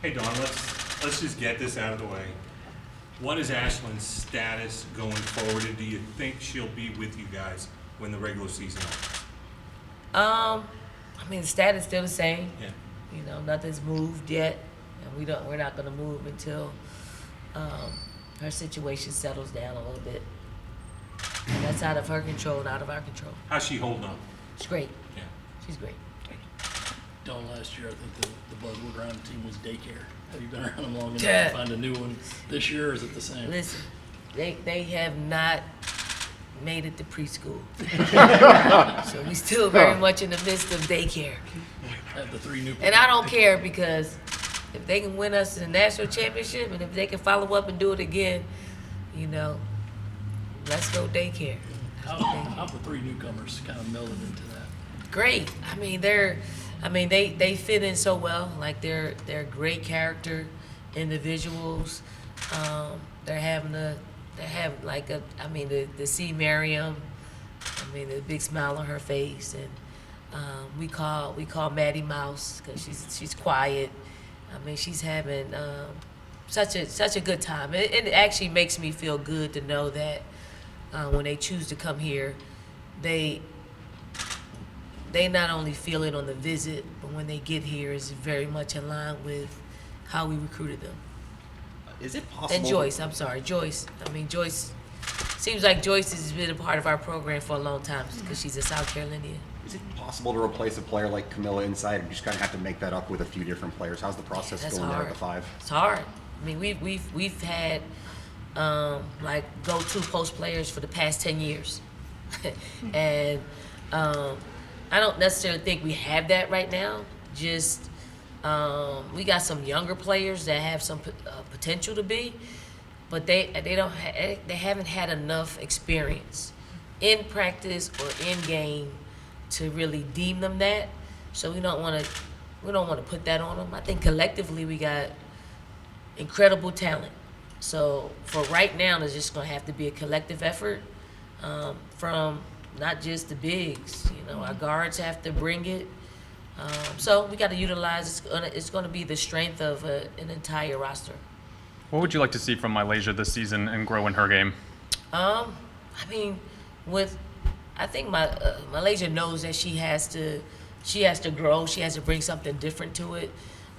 Hey Dawn, let's just get this out of the way. What is Ashleigh's status going forward, and do you think she'll be with you guys when the regular season opens? I mean, the status still the same. Yeah. You know, nothing's moved yet, and we're not gonna move until her situation settles down a little bit. And that's out of her control and out of our control. How's she holding up? She's great. Yeah. She's great. Dawn, last year, I think the buzzword around the team was daycare. Have you been around them long enough Yeah. to find a new one this year, or is it the same? Listen, they have not made it to preschool. So we still very much in the midst of daycare. Have the 3 new. And I don't care, because if they can win us the national championship and if they can follow up and do it again, you know, let's go daycare. How the 3 newcomers kind of melded into that? Great. They fit in so well. Like they're great character individuals. To see Miriam, the big smile on her face, and we call Maddie Mouse because she's quiet. She's having such a good time. It actually makes me feel good to know that when they choose to come here, they not only feel it on the visit, but when they get here, is very much in line with how we recruited them. Is it possible? And Joyce, Joyce. Joyce, seems like Joyce has been a part of our program for a long time because she's a South Carolinian. Is it possible to replace a player like Camila inside, or you just kind of have to make that up with a few different players? How's the process That's going there hard. at the 5? It's hard. We've had go-to post players for the past 10 years, and I don't necessarily think we have that right now. Just we got some younger players that have some potential to be, but they haven't had enough experience in practice or in game to really deem them that. So we don't want to put that on them. I think collectively we got incredible talent. So for right now, there's just gonna have to be a collective effort from not just the bigs. Our guards have to bring it. So we got to utilize. It's going to be the strength of an entire roster. What would you like to see from Mylasia this season and grow in her game? I think Mylasia knows that she has to grow. She has to bring something different to it,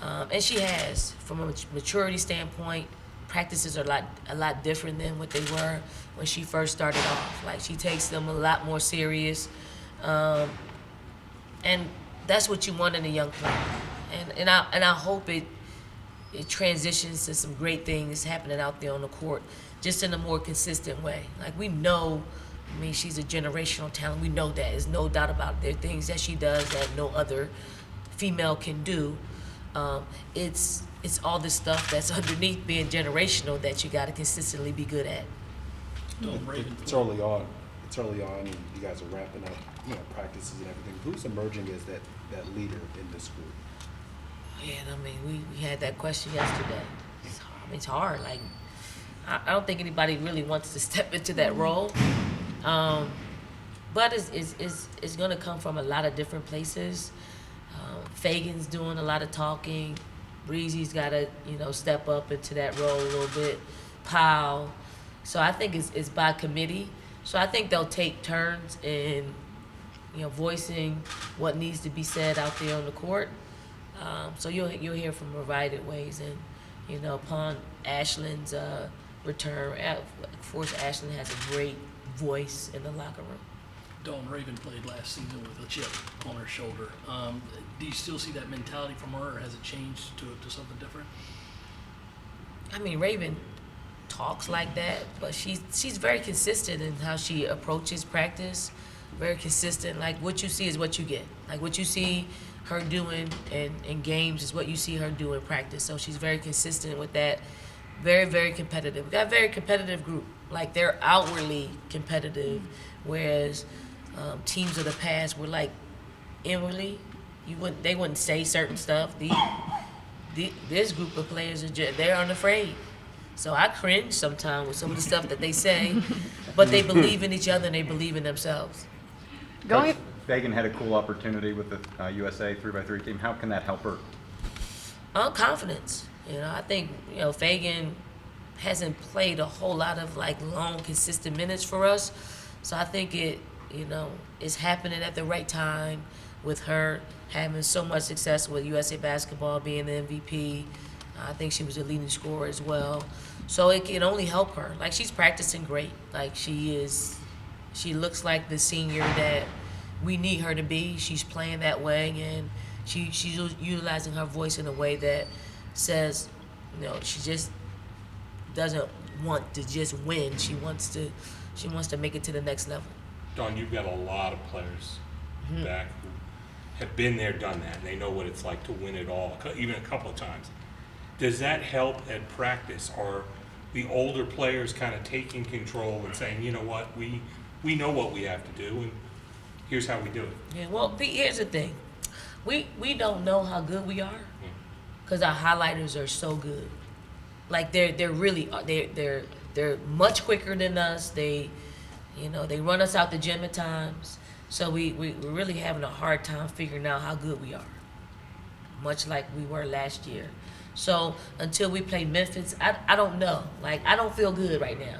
and she has. From a maturity standpoint, practices are a lot different than what they were when she first started off. Like, she takes them a lot more serious, and that's what you want in a young player. And I hope it transitions to some great things happening out there on the court, just in a more consistent way. Like, we know, she's a generational talent. We know that. There's no doubt about it. There are things that she does that no other female can do. It's all this stuff that's underneath being generational that you got to consistently be good at. It's early on. And you guys are ramping up, practices and everything. Who's emerging as that leader in this group? We had that question yesterday. It's hard. Like, I don't think anybody really wants to step into that role. But it's going to come from a lot of different places. Fagan's doing a lot of talking. Breezy's got to, step up into that role a little bit. Powell. So I think it's by committee. So I think they'll take turns in, voicing what needs to be said out there on the court. So you'll hear from a variety of ways. And, upon Ashleigh's return, of course, Ashleigh has a great voice in the locker room. Dawn, Raven played last season with a chip on her shoulder. Do you still see that mentality from her, or has it changed to something different? Raven talks like that, but she's very consistent in how she approaches practice. Very consistent. Like, what you see is what you get. Like, what you see her doing in games is what you see her do in practice. So she's very consistent with that. Very, very competitive. We got a very competitive group. Like, they're outwardly competitive, whereas teams of the past were like inwardly. They wouldn't say certain stuff. This group of players they're unafraid. So I cringe sometimes with some of the stuff that they say, but they believe in each other and they believe in themselves. Fagan had a cool opportunity with the USA 3x3 team. How can that help her? Confidence. I think, Fagan hasn't played a whole lot of like long, consistent minutes for us. So I think it, is happening at the right time with her having so much success with USA Basketball, being the MVP. I think she was a leading scorer as well. So it can only help her. Like, she's practicing great. Like, she looks like the senior that we need her to be. She's playing that way, and she's utilizing her voice in a way that says, she just doesn't want to just win. She wants to make it to the next level. Dawn, you've got a lot of players back who have been there, done that, and they know what it's like to win it all, even a couple of times. Does that help at practice? Are the older players kind of taking control and saying, you know what, we know what we have to do, and here's how we do it? Yeah, well, Pete, here's the thing. We don't know how good we are because our highlighters are so good. Like, they're really they're much quicker than us. They run us out the gym at times. So we're really having a hard time figuring out how good we are, much like we were last year. So until we play Memphis, I don't know. Like, I don't feel good right now.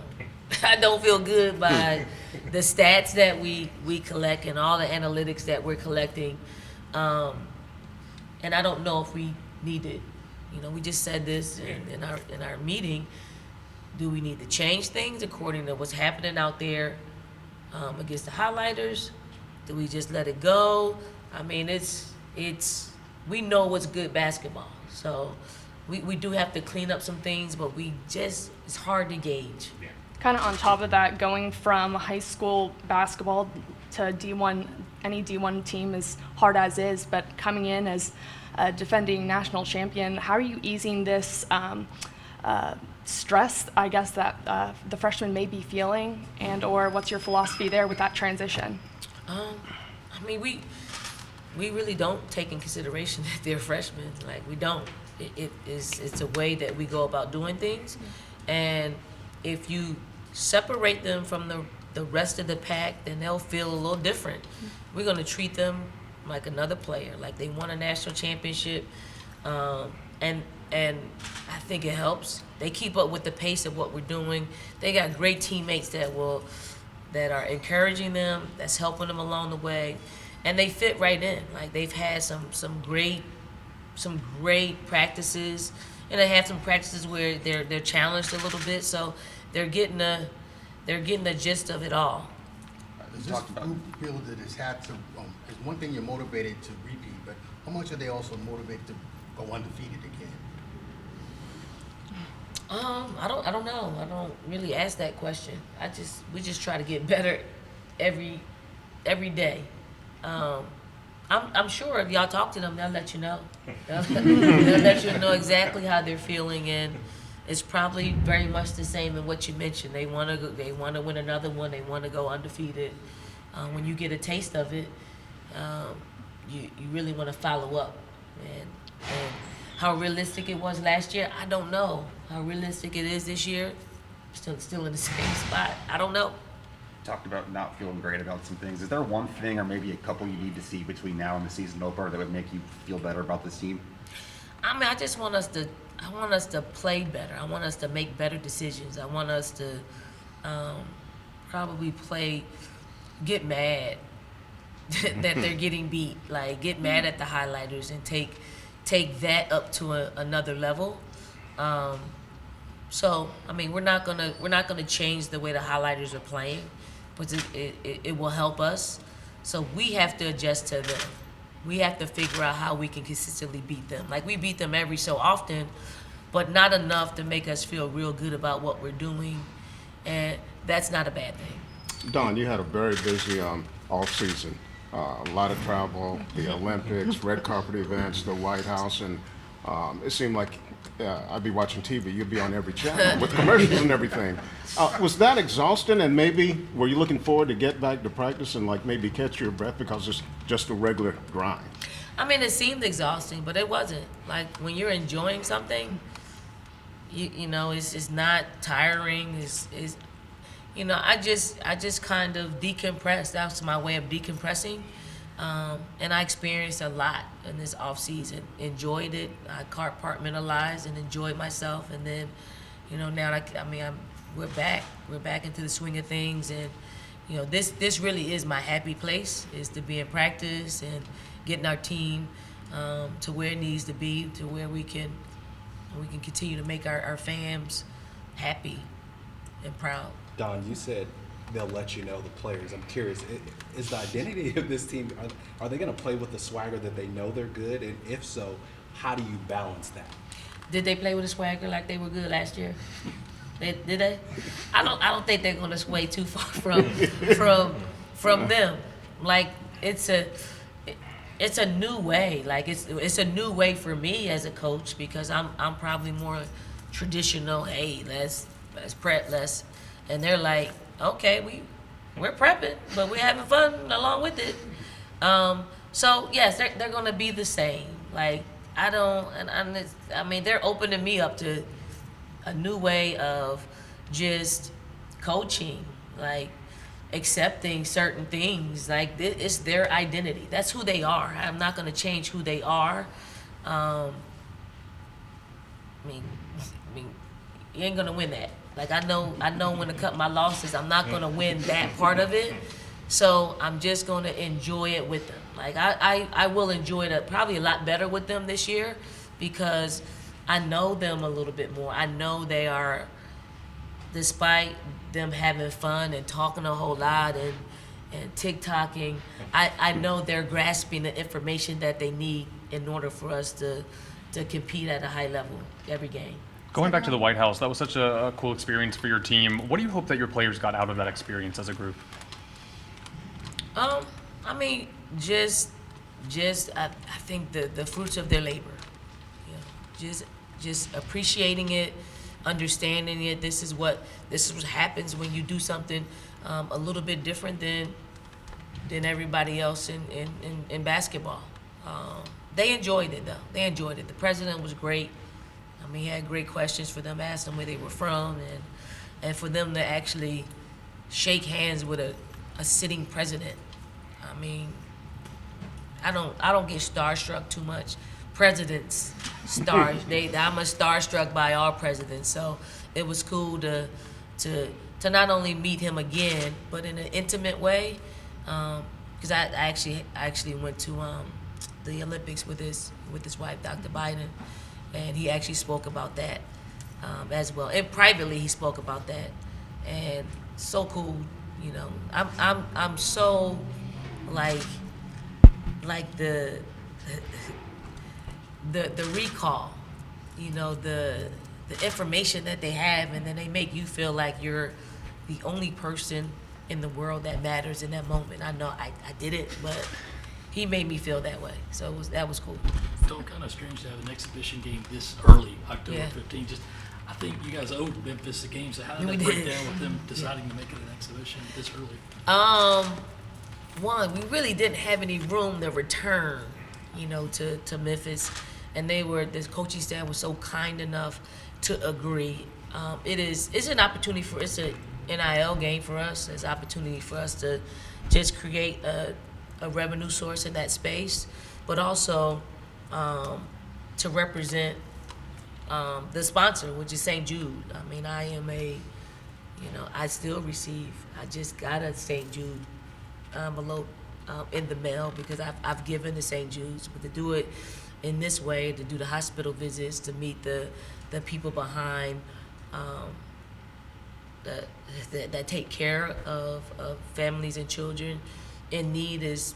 I don't feel good by the stats that we collect and all the analytics that we're collecting. And I don't know if we need to, we just said this in our meeting. Do we need to change things according to what's happening out there against the highlighters? Do we just let it go? I mean, it's we know what's good basketball. So we do have to clean up some things, but it's hard to gauge. Yeah. Kind of on top of that, going from high school basketball to D1, any D1 team is hard as is, but coming in as a defending national champion, how are you easing this stress, I guess, that the freshmen may be feeling, and or what's your philosophy there with that transition? I mean, we really don't take in consideration that they're freshmen. Like, we don't. It's a way that we go about doing things, and if you separate them from the rest of the pack, then they'll feel a little different. We're going to treat them like another player, like they won a national championship, and I think it helps. They keep up with the pace of what we're doing. They got great teammates that are encouraging them, that's helping them along the way, and they fit right in. Like, they've had some great practices, and they have some practices where they're challenged a little bit, so they're getting the gist of it all. Does this group feel that it's had to, it's one thing you're motivated to repeat, but how much are they also motivated to go undefeated again? I don't know. I don't really ask that question. We just try to get better every day. I'm sure if y'all talk to them, they'll let you know. They'll let you know exactly how they're feeling, and it's probably very much the same in what you mentioned. They want to win another one. They want to go undefeated. When you get a taste of it, you really want to follow up. And how realistic it was last year, I don't know. How realistic it is this year, still in the same spot, I don't know. Talked about not feeling great about some things. Is there one thing or maybe a couple you need to see between now and the season opener that would make you feel better about this team? I mean, I want us to play better. I want us to make better decisions. I want us to probably get mad that they're getting beat. Like, get mad at the highlighters and take that up to another level. So, I mean, we're not gonna change the way the highlighters are playing, but it will help us. So we have to adjust to them. We have to figure out how we can consistently beat them. Like, we beat them every so often, but not enough to make us feel real good about what we're doing, and that's not a bad thing. Don, you had a very busy off-season. A lot of travel, the Olympics, red carpet events, the White House, and it seemed like I'd be watching TV, you'd be on every channel with commercials and everything. Was that exhausting, and maybe were you looking forward to get back to practice and like maybe catch your breath because it's just a regular grind? I mean, it seemed exhausting, but it wasn't. Like, when you're enjoying something, you know, it's not tiring. I just kind of decompressed. That was my way of decompressing. And I experienced a lot in this off season. Enjoyed it. I compartmentalized and enjoyed myself. And then, now we're back. We're back into the swing of things. And this really is my happy place, is to be in practice and getting our team to where it needs to be, to where we can continue to make our fans happy and proud. Don, you said they'll let you know, the players. I'm curious, is the identity of this team, are they going to play with the swagger that they know they're good? And if so, how do you balance that? Did they play with a swagger like they were good last year? Did they? I don't think they're going to sway too far from them. Like it's a new way. Like it's a new way for me as a coach, because I'm probably more traditional. Hey, let's prep, and they're like, okay, we're prepping, but we're having fun along with it. So yes, they're gonna be the same. Like they're opening me up to a new way of just coaching, like accepting certain things. Like it's their identity. That's who they are. I'm not gonna change who they are. I mean, you ain't gonna win that. Like I know when to cut my losses. I'm not gonna win that part of it. So I'm just gonna enjoy it with them. Like I will enjoy it probably a lot better with them this year, because I know them a little bit more. I know they are, despite them having fun and talking a whole lot and TikToking, I know they're grasping the information that they need in order for us to compete at a high level every game. Going back to the White House, that was such a cool experience for your team. What do you hope that your players got out of that experience as a group? I think the fruits of their labor. Just appreciating it, understanding it. This is what happens when you do something a little bit different than everybody else in basketball. They enjoyed it though. They enjoyed it. The president was great. He had great questions for them, asked them where they were from, and for them to actually shake hands with a sitting president. I don't get starstruck too much. Presidents, I'm starstruck by all presidents. So it was cool to not only meet him again, but in an intimate way. Because I actually went to the Olympics with his wife, Dr. Biden. And he actually spoke about that as well. And privately, he spoke about that. And so cool, I'm so like the recall, the information that they have, and then they make you feel like you're the only person in the world that matters in that moment. I know I did it, but he made me feel that way. So that was cool. Still kind of strange to have an exhibition game this early, October 15th. I think you guys owed Memphis a game, so how did that break down with them deciding to make it an exhibition this early? One, we really didn't have any room to return, to Memphis, and this coaching staff was so kind enough to agree. It's an opportunity it's a NIL game for us. It's an opportunity for us to just create a revenue source in that space, but also to represent the sponsor, which is St. Jude. I am I still receive. I just got a St. Jude envelope in the mail, because I've given to St. Jude's, but to do it in this way, to do the hospital visits, to meet the people behind that take care of families and children in need is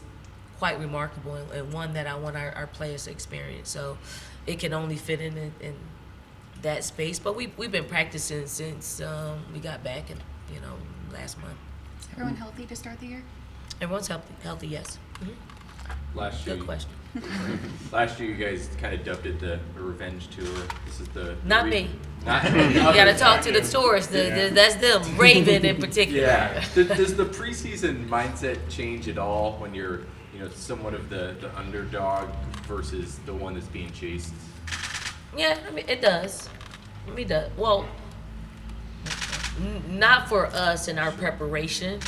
quite remarkable, and one that I want our players to experience. So it can only fit in that space. But we've been practicing since we got back in last month. Is everyone healthy to start the year? Everyone's healthy, yes. Mm-hmm. Last year, Good question. Last year, you guys kind of dubbed it the revenge tour. This is the Not me. Not You got to talk to the tourists. That's them. Raven in particular. Yeah. Does the preseason mindset change at all when you're somewhat of the underdog versus the one that's being chased? Yeah, it does. It does. Well, not for us in our preparation,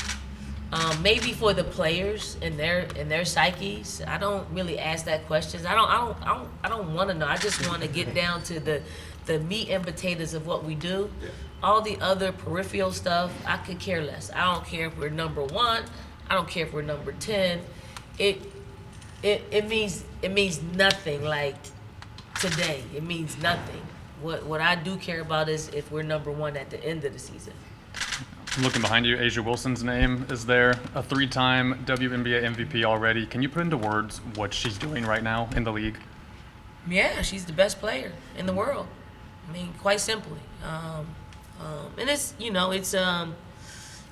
Maybe for the players and their psyches, I don't really ask that questions. I don't want to know. I just want to get down to the meat and potatoes of what we do. Yeah. All the other peripheral stuff, I could care less. I don't care if we're number 1. I don't care if we're number 10. It means nothing. Like today, it means nothing. What I do care about is if we're number 1 at the end of the season. Looking behind you, A'ja Wilson's name is there, a 3-time WNBA MVP already. Can you put into words what she's doing right now in the league? Yeah, she's the best player in the world. I mean, quite simply. And it's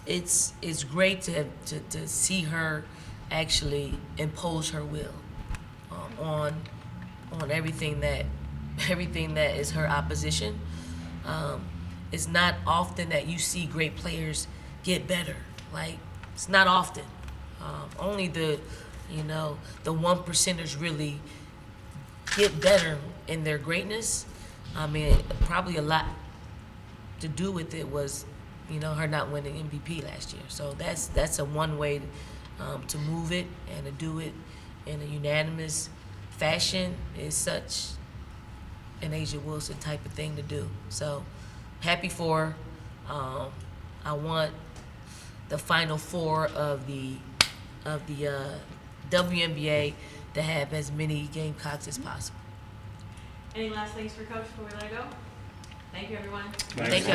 it's great to see her actually impose her will on everything that is her opposition. It's not often that you see great players get better. Like, it's not often. Only the 1%ers really get better in their greatness. I mean, probably a lot to do with it was, her not winning MVP last year. So that's a one way to move it, and to do it in a unanimous fashion is such an A'ja Wilson type of thing to do. So happy for her. I want the Final Four of the WNBA to have as many Gamecocks as possible. Any last things for Coach before we let go? Thank you, everyone. Thank you.